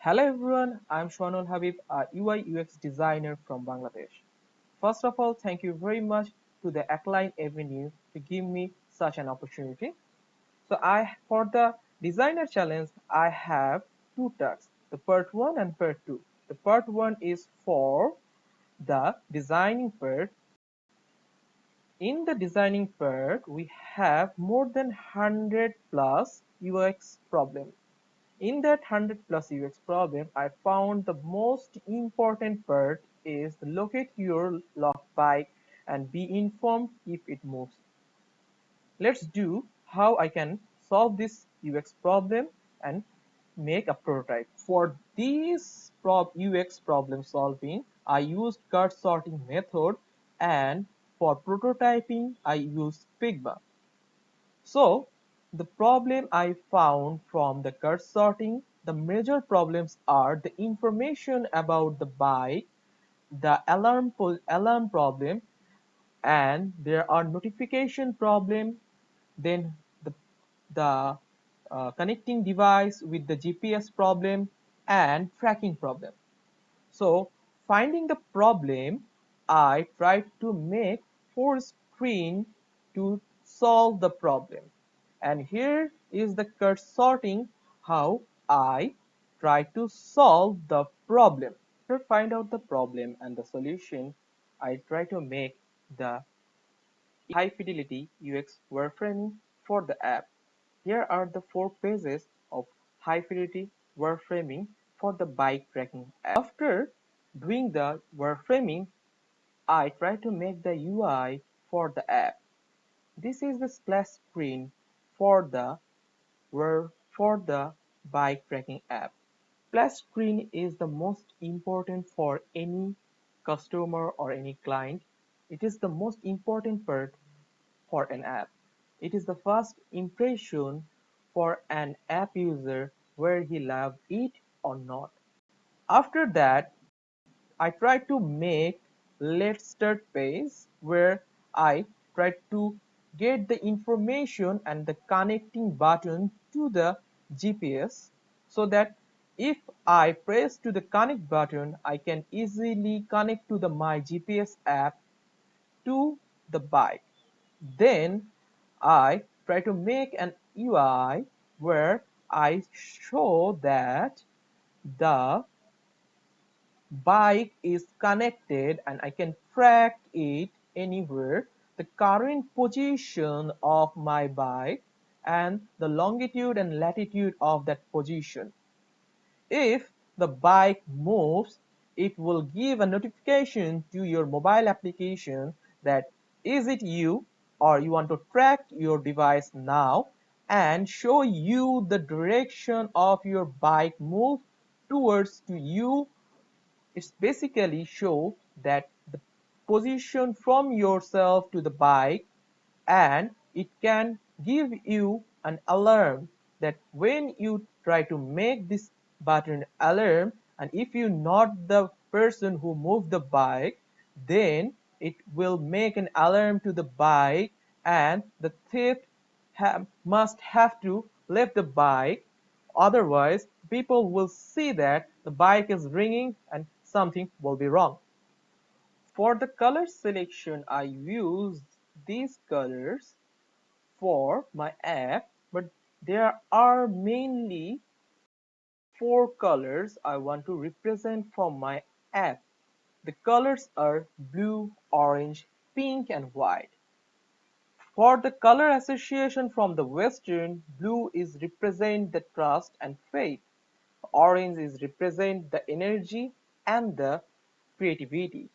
Hello everyone, I'm Shwanul Habib, a UI UX designer from Bangladesh. First of all, thank you very much to the ACKLEN Avenue to give me such an opportunity. For the designer challenge, I have two tasks, the part 1 and part 2. The part 1 is for the designing part. In the designing part, we have more than 100 plus UX problems. In that 100 plus UX problem, I found the most important part is locate your locked bike and be informed if it moves. Let's do how I can solve this UX problem and make a prototype. For this UX problem solving, I used card sorting method, and for prototyping, I used Figma. So the problem I found from the card sorting, the major problems are the information about the bike, the alarm problem, and there are notification problem, then the connecting device with the GPS problem and tracking problem. So finding the problem, I tried to make 4 screens to solve the problem. And here is the card sorting how I try to solve the problem. To find out the problem and the solution, I try to make the high fidelity UX wireframing for the app. Here are the 4 pages of high fidelity wireframing for the bike tracking app. After doing the wireframing, I try to make the UI for the app. This is the splash screen for the bike tracking app. Splash screen is the most important for any customer or any client. It is the most important part for an app. It is the first impression for an app user where he loves it or not. After that, I try to make let's start page where I try to get the information and the connecting button to the GPS so that if I press to the connect button, I can easily connect to the my GPS app to the bike. Then I try to make an UI where I show that the bike is connected and I can track it anywhere, the current position of my bike and the longitude and latitude of that position. If the bike moves, it will give a notification to your mobile application that is it you or you want to track your device now and show you the direction of your bike move towards to you. It's basically show that the position from yourself to the bike, and it can give you an alarm that when you try to make this button alarm, and if you not the person who moved the bike, then it will make an alarm to the bike and the thief must have to leave the bike. Otherwise people will see that the bike is ringing and something will be wrong. For the color selection, I used these colors for my app, but there are mainly 4 colors I want to represent for my app. The colors are blue, orange, pink, and white. For the color association from the Western, blue is represent the trust and faith, orange is represent the energy and the creativity.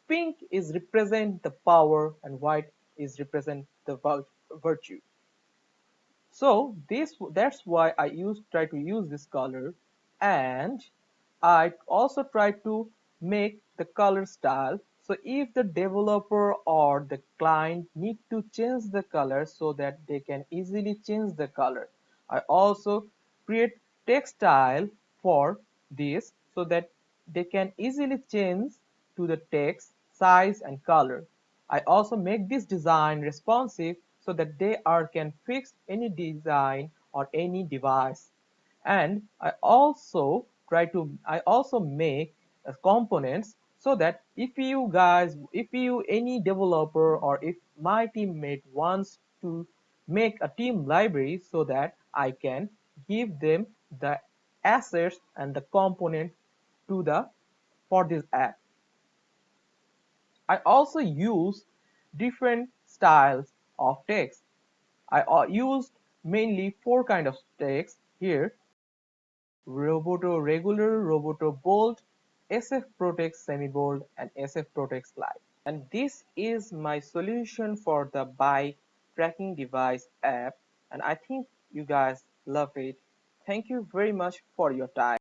Pink is represent the power and white is represent the virtue. So that's why I try to use this color, and I also try to make the color style. So if the developer or the client need to change the color so that they can easily change the color, I also create text style for this so that they can easily change to the text size and color. I also make this design responsive so that they can fix any design or any device. And I also I also make components so that if you guys, if you any developer or if my teammate wants to make a team library, so that I can give them the assets and the component to the for this app. I also use different styles of text. I used mainly four kind of text here: Roboto Regular, Roboto Bold, SF Protect Semi-Bold, and SF Protect Slide. And this is my solution for the bike tracking device app, and I think you guys love it. Thank you very much for your time.